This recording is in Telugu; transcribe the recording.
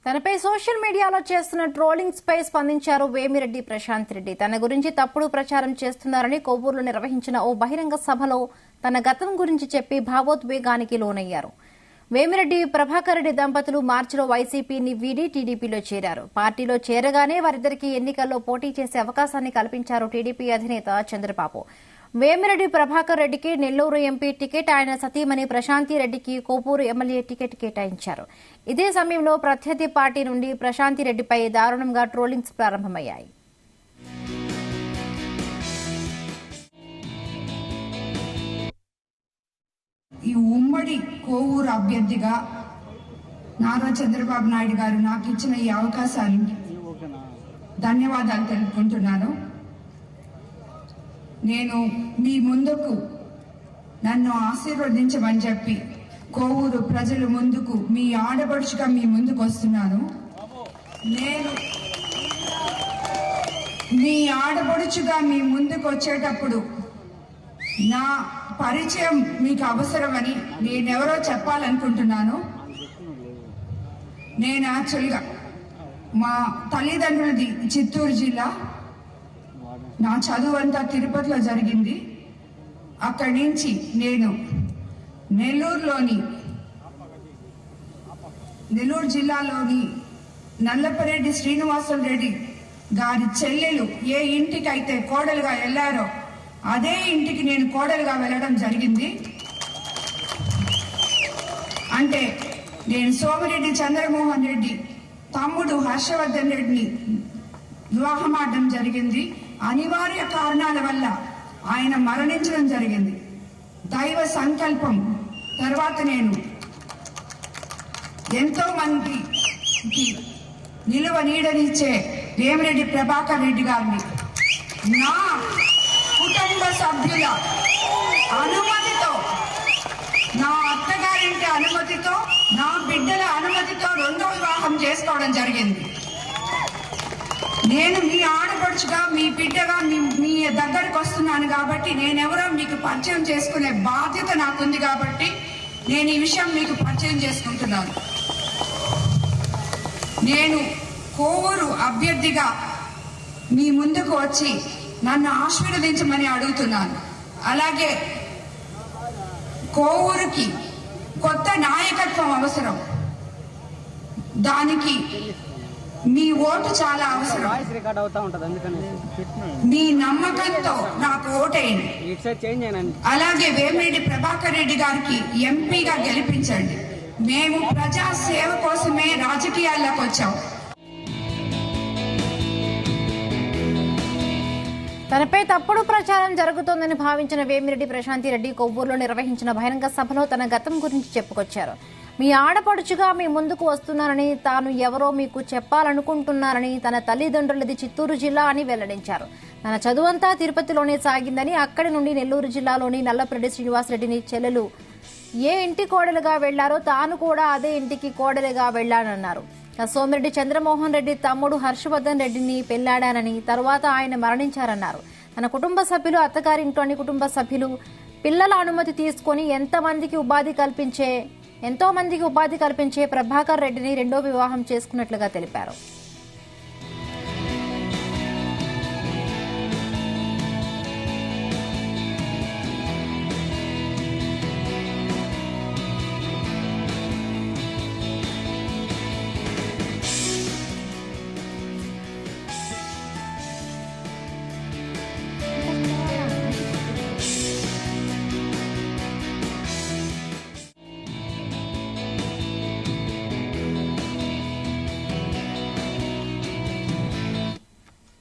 తనపై సోషల్ మీడియాలో చేస్తున్న ట్రోలింగ్స్ పై స్పందించారు వేమిరెడ్డి ప్రశాంత్ రెడ్డి. తన గురించి తప్పుడు ప్రచారం చేస్తున్నారని కొవ్వూరులో నిర్వహించిన ఓ బహిరంగ సభలో తన గతం గురించి చెప్పి భావోద్వేగానికి లోనయ్యారు. వేమిరెడ్డి ప్రభాకర్ రెడ్డి దంపతులు మార్చిలో వైసీపీని వీడి టీడీపీలో చేరారు. పార్టీలో చేరగానే వారిద్దరికీ ఎన్నికల్లో పోటీ చేసే అవకాశాన్ని కల్పించారు టీడీపీ అధినేత చంద్రబాబు. వేమిరెడ్డి ప్రభాకర్ రెడ్డికి నెల్లూరు ఎంపీ టికెట్, ఆయన సతీమణి ప్రశాంతిరెడ్డికి కొవ్వూరు ఎమ్మెల్యే టికెట్ కేటాయించారు. ఇదే సమయంలో ప్రత్యర్థి పార్టీ నుండి ప్రశాంతిరెడ్డిపై దారుణంగా ట్రోలింగ్స్ ప్రారంభమయ్యాయి. ఈ ఉమ్మడి కొవ్వూరు అభ్యర్థిగా నారా చంద్రబాబు నాయుడు గారు నాకు ఇచ్చిన ఈ అవకాశానికి ధన్యవాదాలు తెలుపుకుంటున్నాను. నేను మీ ముందుకు నన్ను ఆశీర్వదించమని చెప్పి కొవ్వూరు ప్రజల ముందుకు మీ ఆడపడుచుగా మీ ముందుకు వస్తున్నాను. నేను మీ ఆడపడుచుగా మీ ముందుకు వచ్చేటప్పుడు నా పరిచయం మీకు అవసరమని నేనెవరో చెప్పాలనుకుంటున్నాను. నేను యాక్చువల్గా మా తల్లిదండ్రులది చిత్తూరు జిల్లా. నా చదువు అంతా తిరుపతిలో జరిగింది. అక్కడి నుంచి నేను నెల్లూరు జిల్లాలోని నల్లపరెడ్డి శ్రీనివాసులు రెడ్డి గారి చెల్లెలు ఏ ఇంటికైతే కోడలుగా వెళ్లారో అదే ఇంటికి నేను కోడలుగా వెళ్ళడం జరిగింది. అంటే నేను సోమిరెడ్డి చంద్రమోహన్ రెడ్డి తమ్ముడు హర్షవర్ధన్ రెడ్డిని వివాహమాడడం జరిగింది. అనివార్య కారణాల వల్ల ఆయన మరణించడం జరిగింది. దైవ సంకల్పం తర్వాత నేను ఎంతో మందికి నిలువ నీడనిచ్చే వేమిరెడ్డి ప్రభాకర్ రెడ్డి గారిని నా కుటుంబ సభ్యుల అనుమతితో, నా అత్తగారింటి అనుమతితో, నా బిడ్డల అనుమతితో రెండో వివాహం చేసుకోవడం జరిగింది. నేను మీ ఆడపడుచుగా, మీ బిడ్డగా మీ దగ్గరకు వస్తున్నాను కాబట్టి నేనెవరో మీకు పరిచయం చేసుకునే బాధ్యత నాకుంది కాబట్టి నేను ఈ విషయం మీకు పరిచయం చేసుకుంటున్నాను. నేను కొవ్వూరు అభ్యర్థిగా మీ ముందుకు వచ్చి నన్ను ఆశీర్వదించమని అడుగుతున్నాను. అలాగే కొవ్వూరుకి కొత్త నాయకత్వం అవసరం. దానికి మీ ఓటు చాలా అవసరం. మీ నమ్మకంతో నాకు ఓటేయండి. అలాగే వేమిరెడ్డి ప్రభాకర్ రెడ్డి గారికి ఎంపీగా గెలిపించండి. మేము ప్రజా సేవ కోసమే రాజకీయాల్లోకి వచ్చాం. తనపై తప్పుడు ప్రచారం జరుగుతోందని భావించిన వేమిరెడ్డి ప్రశాంతిరెడ్డి కొవ్వూరులో నిర్వహించిన బహిరంగ సభలో తన గతం గురించి చెప్పుకొచ్చారు. మీ ఆడపడుచుగా మీ ముందుకు వస్తున్నారని, తాను ఎవరో మీకు చెప్పాలనుకుంటున్నారని, తన తల్లిదండ్రులది చిత్తూరు జిల్లా అని వెల్లడించారు. తన చదువంతా తిరుపతిలోనే సాగిందని, అక్కడి నుండి నెల్లూరు జిల్లాలోని నల్లపరెడ్డి శ్రీనివాసరెడ్డిని చెల్లెలు ఏ ఇంటి కోడలుగా వెళ్లారో తాను కూడా అదే ఇంటికి కోడలుగా వెళ్లానన్నారు. సోమిరెడ్డి చంద్రమోహన్ రెడ్డి తమ్ముడు హర్షవర్ధన్ రెడ్డిని పెళ్లాడానని, తరువాత ఆయన మరణించారన్నారు. తన కుటుంబ సభ్యులు, అత్తగారింట్లోని కుటుంబ సభ్యులు పిల్లల అనుమతి తీసుకుని ఎంతో మందికి ఉపాధి కల్పించే ప్రభాకర్ రెడ్డిని రెండో వివాహం చేసుకున్నట్లుగా తెలిపారు.